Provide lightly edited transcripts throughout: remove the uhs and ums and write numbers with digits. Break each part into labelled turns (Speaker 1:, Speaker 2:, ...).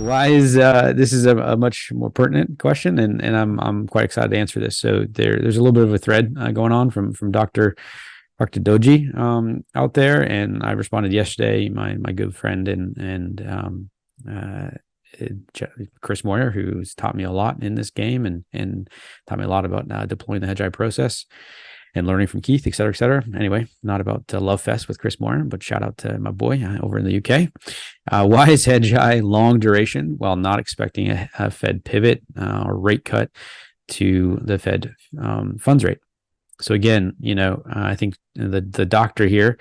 Speaker 1: Why is this is a much more pertinent question, and I'm quite excited to answer this. So there's a little bit of a thread going on from Dr. Doji out there, and I responded yesterday. My good friend and uh, Chris Moyer, who's taught me a lot in this game and taught me a lot about deploying the Hedgeye process and learning from Keith, et cetera, et cetera. Anyway, not about Love Fest with Chris Moore, but shout out to my boy over in the UK. Why is Hedgeye long duration while not expecting a Fed pivot or rate cut to the Fed funds rate? So again, I think the doctor here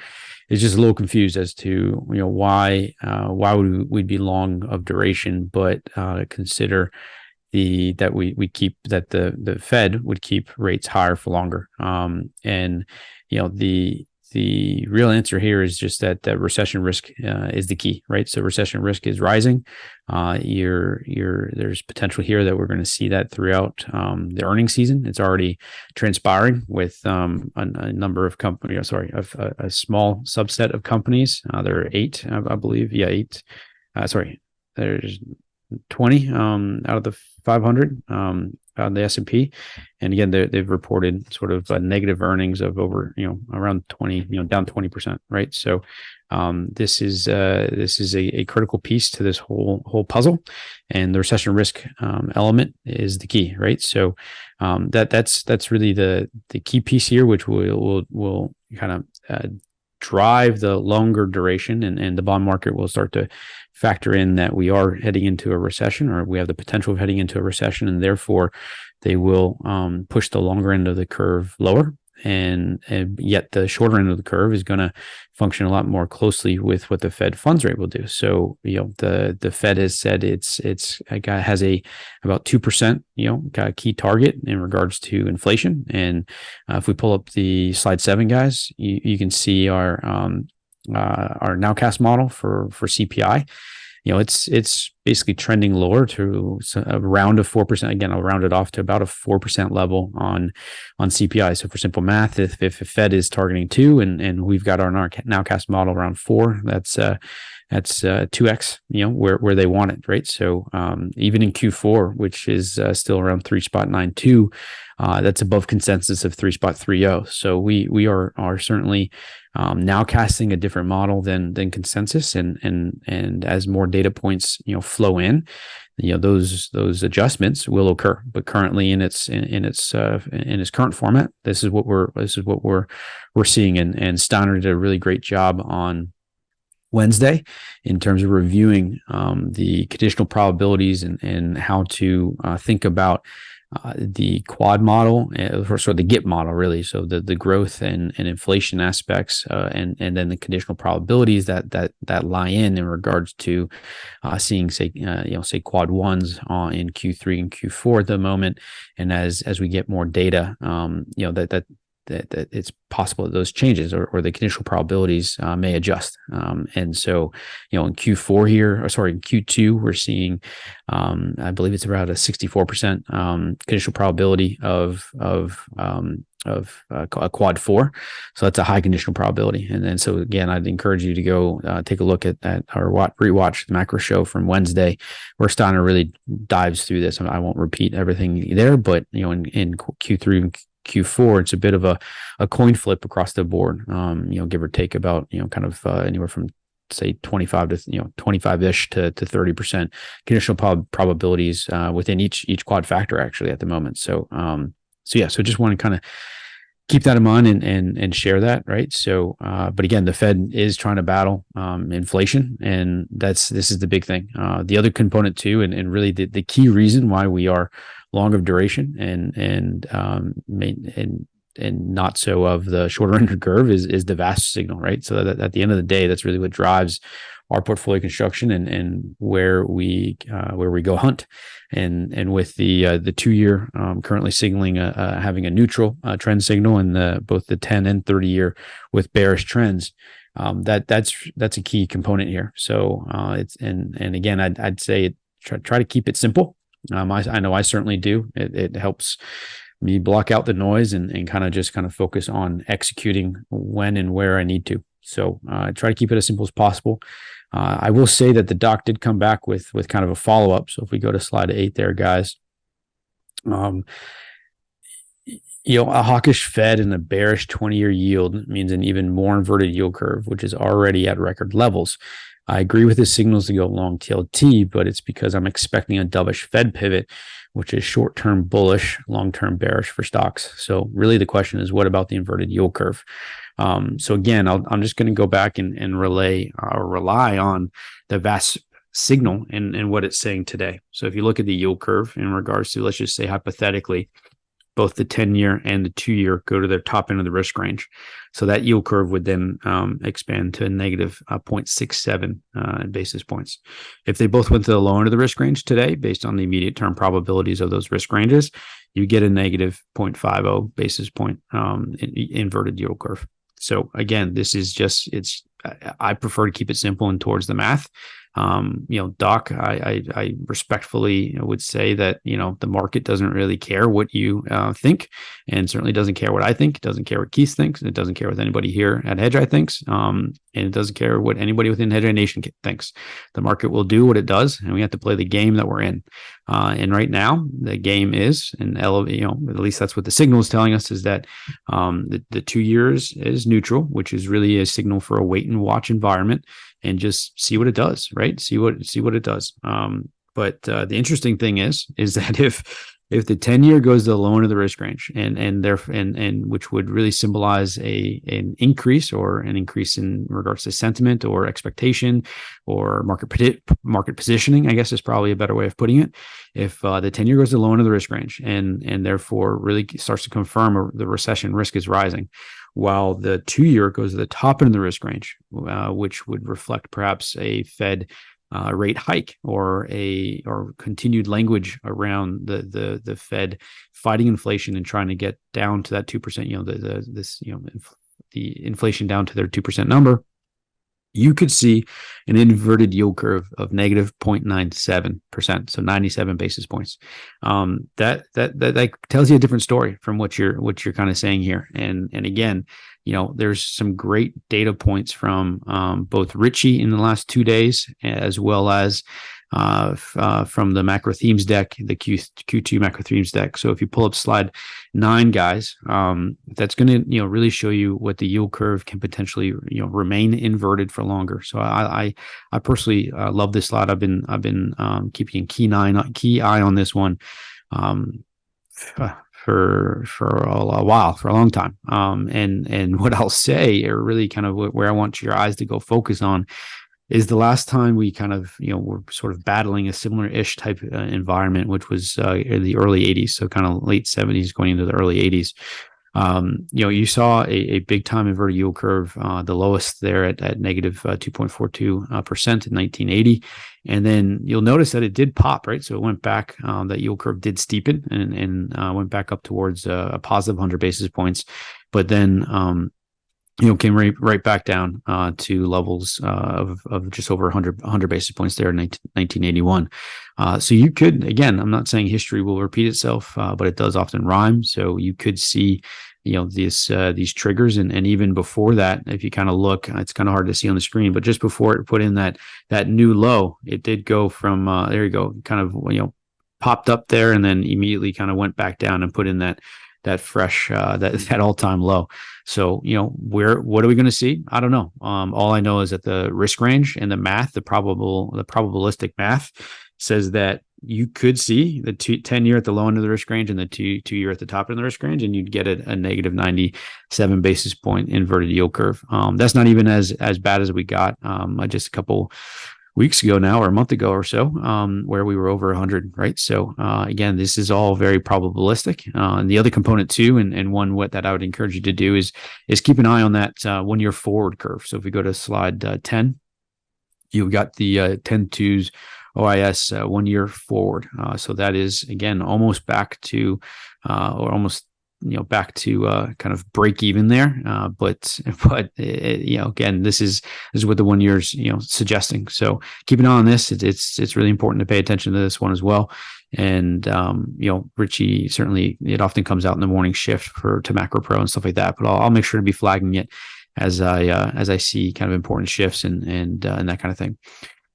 Speaker 1: is just a little confused as to why would we be long of duration, but consider that we keep that the Fed would keep rates higher for longer. And the real answer here is just that recession risk is the key, right? So recession risk is rising. There's potential here that we're going to see that throughout the earnings season. It's already transpiring with a number of companies. A small subset of companies. There are 8, I believe. Yeah, 8. There's 20 out of the 500 on the S&P, and again they've reported sort of negative earnings of over around 20, down 20%, right? So this is a critical piece to this whole puzzle, and the recession risk element is the key, right? So that's really the key piece here, which will kind of drive the longer duration, and the bond market will start to factor in that we are heading into a recession, or we have the potential of heading into a recession, and therefore they will push the longer end of the curve lower, and yet the shorter end of the curve is going to function a lot more closely with what the Fed funds rate will do. So the Fed has said it's has about 2% key target in regards to inflation, and if we pull up the slide 7, guys, you can see our nowcast model for CPI. It's basically trending lower to around a 4%. Again, I'll round it off to about a 4% level on CPI. So for simple math, if the Fed is targeting 2 and we've got our nowcast model around 4, that's 2x, where they want it, right? So even in Q4, which is still around 3.92, that's above consensus of 3.30. So we are certainly now casting a different model than consensus, and as more data points flow in, those adjustments will occur. But currently in its current format, this is what we're seeing, and Steiner did a really great job on Wednesday in terms of reviewing the conditional probabilities and how to think about the quad model, or sort of the GIP model, really. So the growth and inflation aspects, and then the conditional probabilities that lie in regards to seeing say quad ones in Q3 and Q4 at the moment, and as we get more data, that it's possible that those changes or the conditional probabilities may adjust. And so, in Q4 here, in Q2, we're seeing, I believe it's about a 64% conditional probability of a quad 4. So that's a high conditional probability. And then, so again, I'd encourage you to go take a look at or rewatch the macro show from Wednesday, where Steiner really dives through this. I won't repeat everything there, but in Q3 and Q4, it's a bit of a coin flip across the board, give or take about, kind of anywhere from say 25 to 25-ish to 30% conditional probabilities within each quad factor actually at the moment. So just want to kind of keep that in mind and share that, right? So, but again, the Fed is trying to battle inflation, and this is the big thing. The other component too, and really the key reason why we are long of duration and not so of the shorter end of the curve is the vast signal, right? So that at the end of the day, that's really what drives our portfolio construction and where we go hunt. And with the 2-year currently signaling having a neutral trend signal, and both the 10 and 30-year with bearish trends, that's a key component here. So it's and again, I'd say try to keep it simple. I know I certainly do. It helps me block out the noise and kind of focus on executing when and where I need to. So try to keep it as simple as possible. I will say that the doc did come back with kind of a follow-up. So if we go to slide 8 there, guys, a hawkish Fed and a bearish 20-year yield means an even more inverted yield curve, which is already at record levels. I agree with the signals to go long TLT, but it's because I'm expecting a dovish Fed pivot, which is short-term bullish, long-term bearish for stocks. So really the question is, what about the inverted yield curve? So again, I'm just going to go back and rely on the vast signal and what it's saying today. So if you look at the yield curve in regards to, let's just say hypothetically, both the 10-year and the 2-year go to the top end of the risk range. So that yield curve would then expand to a negative 0.67 basis points. If they both went to the low end of the risk range today, based on the immediate term probabilities of those risk ranges, you get a negative 0.50 basis point inverted yield curve. So again, this is just, I prefer to keep it simple and towards the math. Doc, I respectfully would say that, the market doesn't really care what you think, and certainly doesn't care what I think. It doesn't care what Keith thinks. And it doesn't care what anybody here at Hedgeye thinks. And it doesn't care what anybody within Hedgeye Nation thinks. The market will do what it does, and we have to play the game that we're in. And right now, the game is, and at least that's what the signal is telling us, is that the 2 years is neutral, which is really a signal for a wait and watch environment, and just see what it does, right? See what it does. But the interesting thing is that if the 10-year goes to the low end of the risk range, and which would really symbolize an increase in regards to sentiment or expectation or market positioning, I guess is probably a better way of putting it. If the 10-year goes to the low end of the risk range and therefore really starts to confirm the recession risk is rising, while the 2-year goes to the top end of the risk range, which would reflect perhaps a Fed rate hike or continued language around the Fed fighting inflation and trying to get down to that 2%. The inflation down to their 2% number. You could see an inverted yield curve of negative 0.97%, so 97 basis points. That tells you a different story from what you're kind of saying here. And again, there's some great data points from both Richie in the last 2 days, as well as from the macro themes deck, the Q2 macro themes deck. So if you pull up slide 9, guys, that's going to really show you what the yield curve can potentially remain inverted for longer. So I personally love this slide. I've been keeping a key eye on this one for a while, for a long time. And what I'll say, or really kind of where I want your eyes to go focus on, is the last time we kind of, were sort of battling a similar-ish type environment, which was in the early 80s. So kind of late 70s going into the early 80s. You saw a big time inverted yield curve, the lowest there at negative 2.42% in 1980. And then you'll notice that it did pop, right? So it went back, that yield curve did steepen and went back up towards a positive 100 basis points. But then, came right back down to levels of just over 100 basis points there in 1981. So you could, again, I'm not saying history will repeat itself, but it does often rhyme. So you could see, these triggers, and even before that, if you kind of look, it's kind of hard to see on the screen, but just before it put in that new low, it did go from there you go, kind of popped up there, and then immediately kind of went back down and put in that fresh that all-time low. So what are we going to see? I don't know. All I know is that the risk range and the math, the probabilistic math, says that you could see the 10-year at the low end of the risk range and the 2-year at the top end of the risk range, and you'd get a negative 97 basis point inverted yield curve. That's not even as bad as we got just a couple weeks ago now, or a month ago or so, where we were over 100, right? So again, this is all very probabilistic. And the other component too, and one that I would encourage you to do is keep an eye on that 1-year forward curve. So if we go to slide 10, you've got the 10-2s OIS 1 year forward. So that is, again, almost back to back to kind of break even there. But again, this is what the 1 year's, suggesting. So keep an eye on this. It's really important to pay attention to this one as well. And, Richie, certainly it often comes out in the morning shift to Macro Pro and stuff like that, but I'll make sure to be flagging it as I see kind of important shifts and that kind of thing.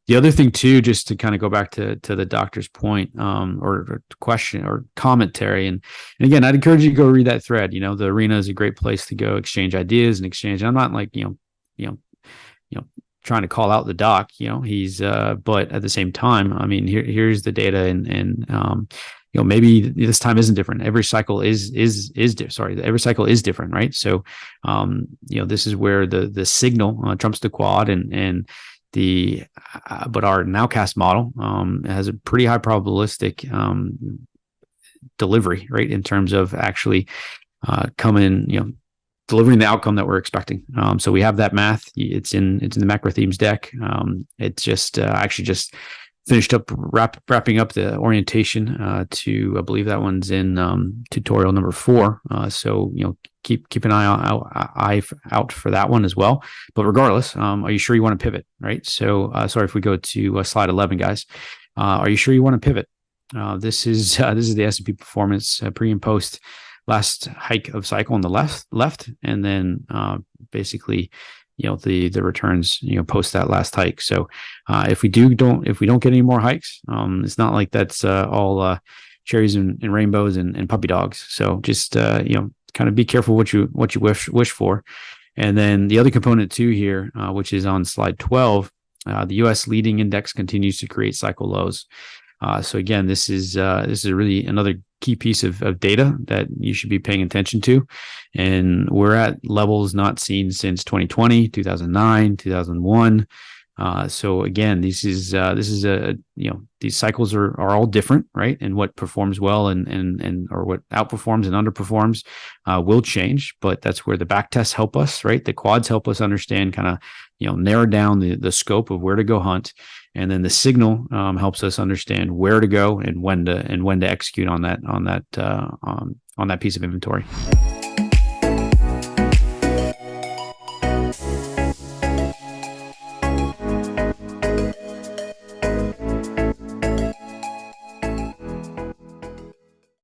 Speaker 1: The other thing too, just to kind of go back to the doctor's point, or question or commentary, and again, I'd encourage you to go read that thread. The arena is a great place to go exchange ideas and exchange. I'm not like trying to call out the doc. He's but at the same time, I mean, here's the data, and maybe this time isn't different. Every cycle is every cycle is different, right? So this is where the signal trumps the quad, and but our nowcast model has a pretty high probabilistic delivery, right, in terms of actually delivering the outcome that we're expecting. So we have that math. It's in the macro themes deck. It's just actually just finished up wrapping up the orientation to, I believe that one's in tutorial number 4. So keep an eye out for that one as well. But regardless, are you sure you want to pivot, right? So sorry if we go to slide 11, guys. Are you sure you want to pivot? This is the S&P performance pre and post last hike of cycle on the left, and then basically the returns post that last hike. So if we don't get any more hikes, it's not like that's all cherries and rainbows and puppy dogs. So just kind of be careful what you wish for. And then the other component too here, which is on slide 12, the U.S. leading index continues to create cycle lows. So again, this is really another key piece of data that you should be paying attention to. And we're at levels not seen since 2020, 2009, 2001. So again, these cycles are all different, right? And what performs well and or what outperforms and underperforms will change, but that's where the back tests help us, right? The quads help us understand, kind of, narrow down the scope of where to go hunt. And then the signal helps us understand where to go and when to execute on that piece of inventory.